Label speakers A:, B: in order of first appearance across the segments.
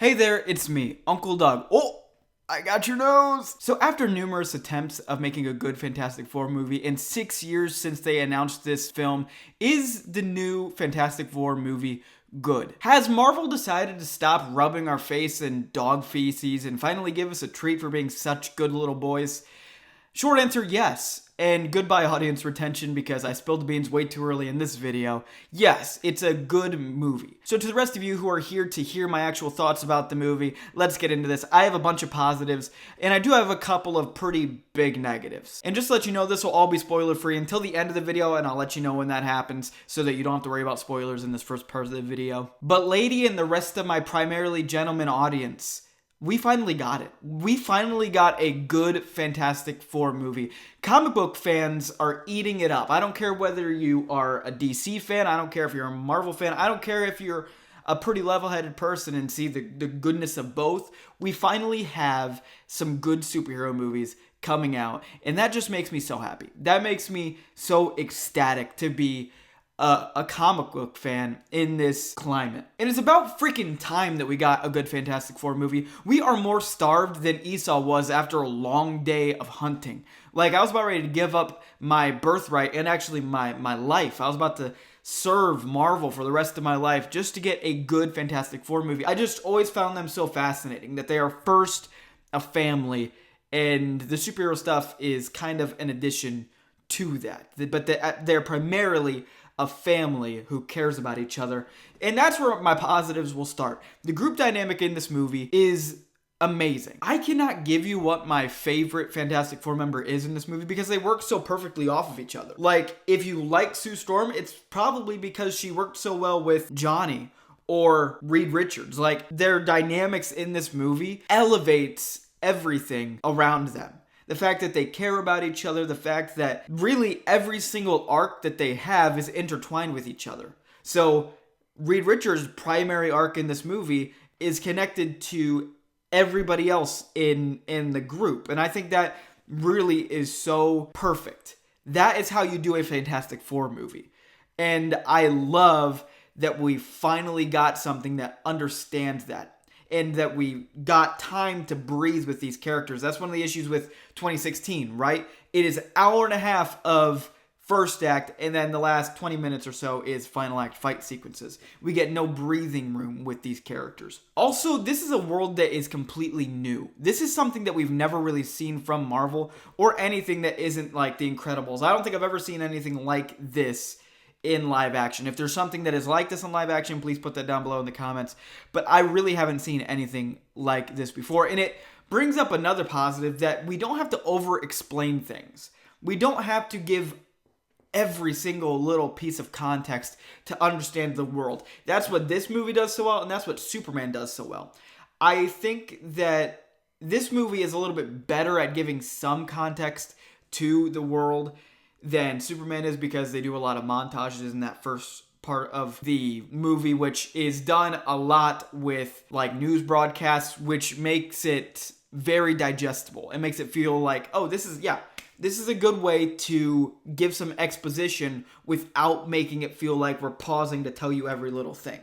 A: Hey there, it's me, Uncle Doug. Oh, I got your nose! So after numerous attempts of making a good Fantastic Four movie, in 6 years since they announced this film, is the new Fantastic Four movie good? Has Marvel decided to stop rubbing our face in dog feces and finally give us a treat for being such good little boys? Short answer, yes. And goodbye audience retention because I spilled the beans way too early in this video. Yes, it's a good movie. So to the rest of you who are here to hear my actual thoughts about the movie, let's get into this. I have a bunch of positives, and I do have a couple of pretty big negatives. And just to let you know, this will all be spoiler free until the end of the video, and I'll let you know when that happens so that you don't have to worry about spoilers in this first part of the video. But lady and the rest of my primarily gentleman audience, we finally got it. We finally got a good Fantastic Four movie. Comic book fans are eating it up. I don't care whether you are a DC fan. I don't care if you're a Marvel fan. I don't care if you're a pretty level-headed person and see the goodness of both. We finally have some good superhero movies coming out, and that just makes me so happy. That makes me so ecstatic to be a comic book fan in this climate. And it's about freaking time that we got a good Fantastic Four movie. We are more starved than Esau was after a long day of hunting. Like, I was about ready to give up my birthright and actually my life. I was about to serve Marvel for the rest of my life just to get a good Fantastic Four movie. I just always found them so fascinating that they are first a family, and the superhero stuff is kind of an addition to that. But they're primarily a family who cares about each other. And that's where my positives will start. The group dynamic in this movie is amazing. I cannot give you what my favorite Fantastic Four member is in this movie because they work so perfectly off of each other. Like, if you like Sue Storm, it's probably because she worked so well with Johnny or Reed Richards. Like, their dynamics in this movie elevates everything around them. The fact that they care about each other, the fact that really every single arc that they have is intertwined with each other. So Reed Richards' primary arc in this movie is connected to everybody else in the group. And I think that really is so perfect. That is how you do a Fantastic Four movie. And I love that we finally got something that understands that. And that we got time to breathe with these characters. That's one of the issues with 2016, right? It is an hour and a half of first act, and then the last 20 minutes or so is final act fight sequences. We get no breathing room with these characters. Also, this is a world that is completely new. This is something that we've never really seen from Marvel, or anything that isn't like The Incredibles. I don't think I've ever seen anything like this in live action. If there's something that is like this in live action, please put that down below in the comments. But I really haven't seen anything like this before. And it brings up another positive, that we don't have to over-explain things. We don't have to give every single little piece of context to understand the world. That's what this movie does so well, and that's what Superman does so well. I think that this movie is a little bit better at giving some context to the world than Superman is, because they do a lot of montages in that first part of the movie, which is done a lot with like news broadcasts, which makes it very digestible. It makes it feel like, oh, this is a good way to give some exposition without making it feel like we're pausing to tell you every little thing.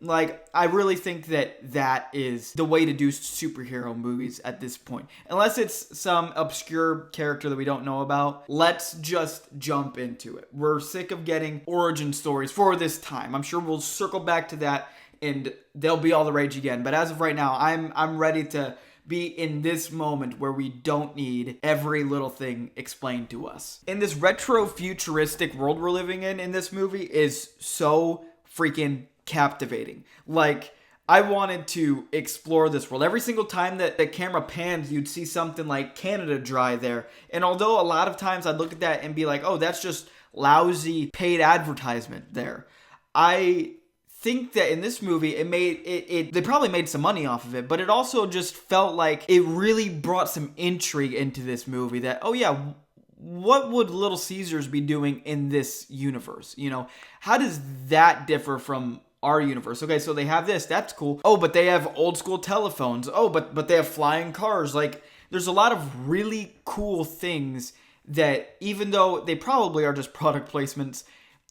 A: Like, I really think that is the way to do superhero movies at this point. Unless it's some obscure character that we don't know about, let's just jump into it. We're sick of getting origin stories for this time. I'm sure we'll circle back to that and they'll be all the rage again. But as of right now, I'm ready to be in this moment where we don't need every little thing explained to us. And this retro futuristic world we're living in this movie is so freaking captivating. Like, I wanted to explore this world. Every single time that the camera pans, you'd see something like Canada Dry there. And although a lot of times I'd look at that and be like, oh, that's just lousy paid advertisement there, I think that in this movie, they probably made some money off of it, but it also just felt like it really brought some intrigue into this movie that, oh yeah, what would Little Caesars be doing in this universe? You know, how does that differ from our universe? Okay, so they have this, that's cool. Oh, but they have old school telephones. Oh, but they have flying cars. Like, there's a lot of really cool things that, even though they probably are just product placements,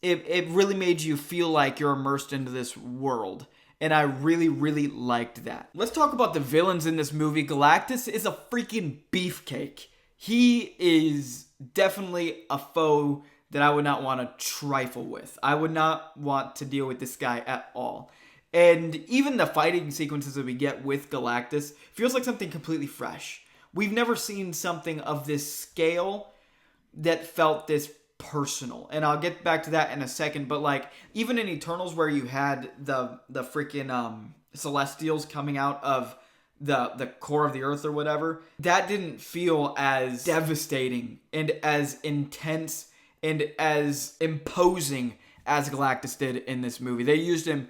A: it really made you feel like you're immersed into this world. And I really, really liked that. Let's talk about the villains in this movie. Galactus is a freaking beefcake. He is definitely a foe that I would not want to trifle with. I would not want to deal with this guy at all. And even the fighting sequences that we get with Galactus feels like something completely fresh. We've never seen something of this scale that felt this personal. And I'll get back to that in a second. But like, even in Eternals, where you had the freaking Celestials coming out of the core of the earth or whatever, that didn't feel as devastating and as intense and as imposing as Galactus did in this movie. They used him,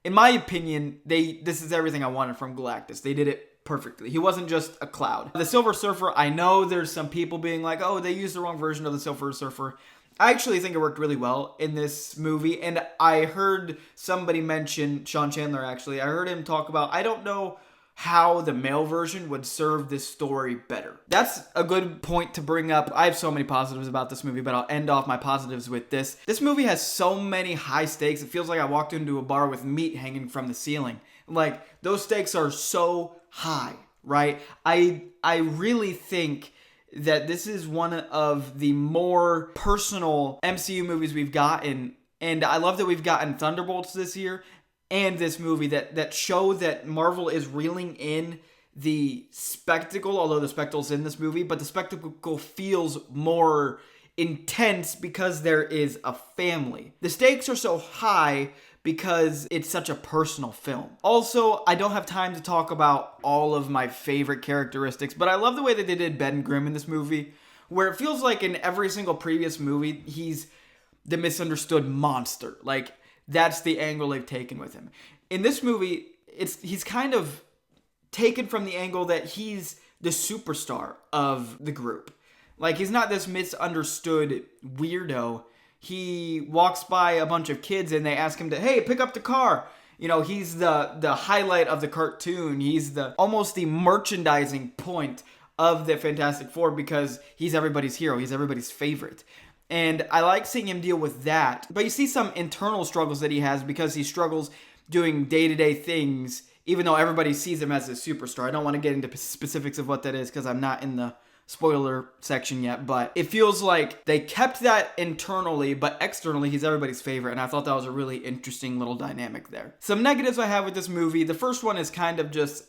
A: in my opinion, this is everything I wanted from Galactus. They did it perfectly. He wasn't just a cloud. The Silver Surfer, I know there's some people being like, oh, they used the wrong version of the Silver Surfer. I actually think it worked really well in this movie. And I heard somebody mention, Sean Chandler actually, I heard him talk about, I don't know how the male version would serve this story better. That's a good point to bring up. I have so many positives about this movie, but I'll end off my positives with this. This movie has so many high stakes. It feels like I walked into a bar with meat hanging from the ceiling. Like, those stakes are so high, right? I really think that this is one of the more personal MCU movies we've gotten. And I love that we've gotten Thunderbolts this year and this movie that show that Marvel is reeling in the spectacle, although the spectacle's in this movie, but the spectacle feels more intense because there is a family. The stakes are so high because it's such a personal film. Also, I don't have time to talk about all of my favorite characteristics, but I love the way that they did Ben Grimm in this movie, where it feels like in every single previous movie, he's the misunderstood monster. Like, that's the angle they've taken with him. In this movie, he's kind of taken from the angle that he's the superstar of the group. Like, he's not this misunderstood weirdo. He walks by a bunch of kids and they ask him to, hey, pick up the car. You know, he's the highlight of the cartoon. He's almost the merchandising point of the Fantastic Four because he's everybody's hero. He's everybody's favorite. And I like seeing him deal with that. But you see some internal struggles that he has because he struggles doing day-to-day things, even though everybody sees him as a superstar. I don't want to get into specifics of what that is because I'm not in the spoiler section yet. But it feels like they kept that internally, but externally, he's everybody's favorite. And I thought that was a really interesting little dynamic there. Some negatives I have with this movie. The first one is kind of just,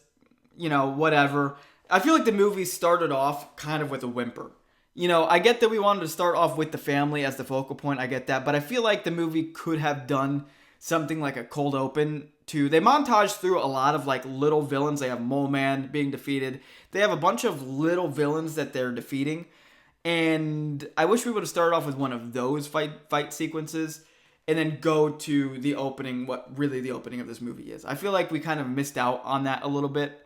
A: whatever. I feel like the movie started off kind of with a whimper. I get that we wanted to start off with the family as the focal point. I get that. But I feel like the movie could have done something like a cold open to... They montage through a lot of like little villains. They have Mole Man being defeated. They have a bunch of little villains that they're defeating. And I wish we would have started off with one of those fight sequences and then go to the opening, what really the opening of this movie is. I feel like we kind of missed out on that a little bit,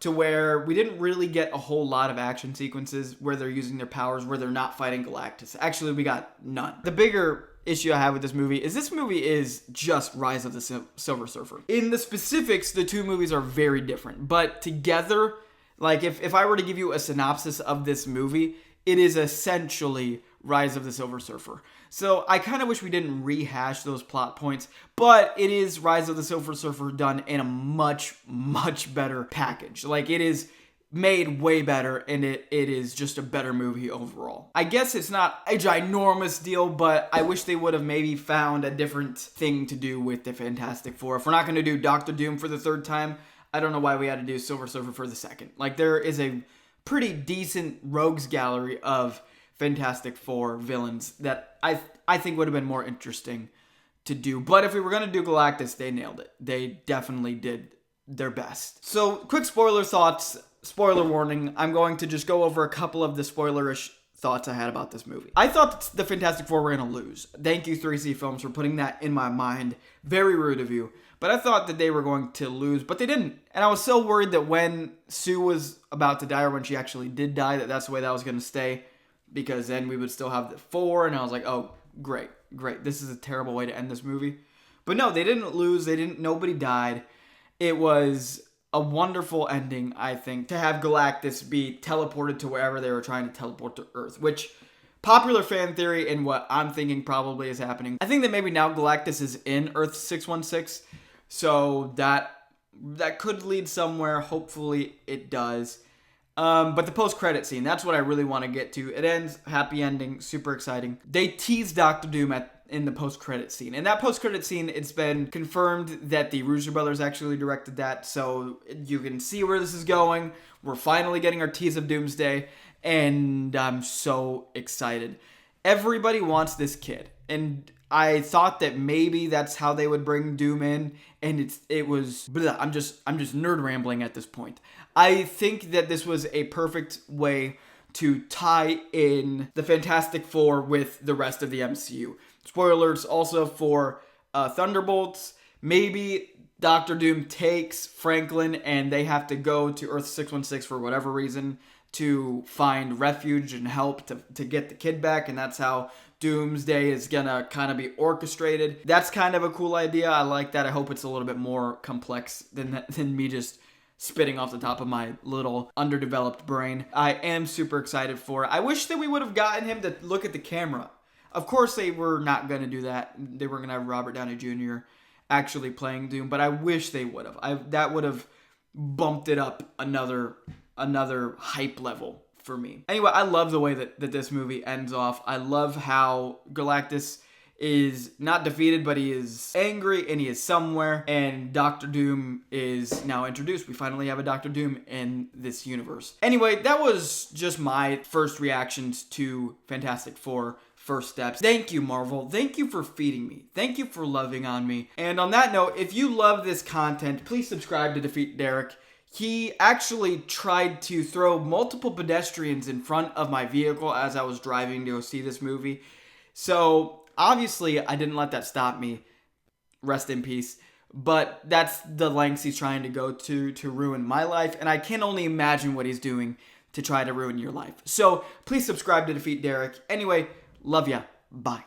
A: to where we didn't really get a whole lot of action sequences where they're using their powers, where they're not fighting Galactus. Actually, we got none. The bigger issue I have with this movie is just Rise of the Silver Surfer. In the specifics, the two movies are very different. But together, like if I were to give you a synopsis of this movie, it is essentially Rise of the Silver Surfer. So I kind of wish we didn't rehash those plot points, but it is Rise of the Silver Surfer done in a much, much better package. Like, it is made way better, and it is just a better movie overall. I guess it's not a ginormous deal, but I wish they would have maybe found a different thing to do with the Fantastic Four. If we're not going to do Doctor Doom for the third time, I don't know why we had to do Silver Surfer for the second. Like, there is a pretty decent rogues gallery of Fantastic Four villains that I think would have been more interesting to do. But if we were going to do Galactus, they nailed it. They definitely did their best. So, quick spoiler thoughts. Spoiler warning. I'm going to just go over a couple of the spoilerish thoughts I had about this movie. I thought the Fantastic Four were going to lose. Thank you, 3C Films, for putting that in my mind. Very rude of you. But I thought that they were going to lose, but they didn't. And I was so worried that when Sue was about to die, or when she actually did die, that's the way that was going to stay. Because then we would still have the four, and I was like, oh, great. This is a terrible way to end this movie. But no, they didn't lose. Nobody died. It was a wonderful ending, I think, to have Galactus be teleported to wherever they were trying to teleport to Earth, which, popular fan theory and what I'm thinking probably is happening. I think that maybe now Galactus is in Earth 616, So that could lead somewhere. Hopefully it does. But the post-credit scene, that's what I really want to get to. It ends, happy ending, super exciting. They tease Doctor Doom in the post-credit scene. And that post-credit scene, it's been confirmed that the Russo brothers actually directed that, so you can see where this is going. We're finally getting our tease of Doomsday, and I'm so excited. Everybody wants this kid, and I thought that maybe that's how they would bring Doom in, and it was blah, I'm just nerd rambling at this point. I think that this was a perfect way to tie in the Fantastic Four with the rest of the MCU. Spoilers also for Thunderbolts. Maybe Doctor Doom takes Franklin and they have to go to Earth 616 for whatever reason to find refuge and help to get the kid back, and that's how Doomsday is gonna kind of be orchestrated. That's kind of a cool idea. I like that. I hope it's a little bit more complex than me just spitting off the top of my little underdeveloped brain. I am super excited for it. I wish that we would have gotten him to look at the camera. Of course they were not going to do that. They were going to have Robert Downey Jr. actually playing Doom, but I wish they would have. That would have bumped it up another hype level for me. Anyway, I love the way that this movie ends off. I love how Galactus is not defeated, but he is angry and he is somewhere, and Doctor Doom is now introduced. We finally have a Doctor Doom in this universe. Anyway, that was just my first reactions to Fantastic Four First Steps. Thank you, Marvel. Thank you for feeding me. Thank you for loving on me. And on that note, if you love this content, please subscribe to Defeat Derek. He actually tried to throw multiple pedestrians in front of my vehicle as I was driving to go see this movie. So obviously, I didn't let that stop me. Rest in peace. But that's the lengths he's trying to go to ruin my life. And I can only imagine what he's doing to try to ruin your life. So please subscribe to Defeat Derek. Anyway, love ya. Bye.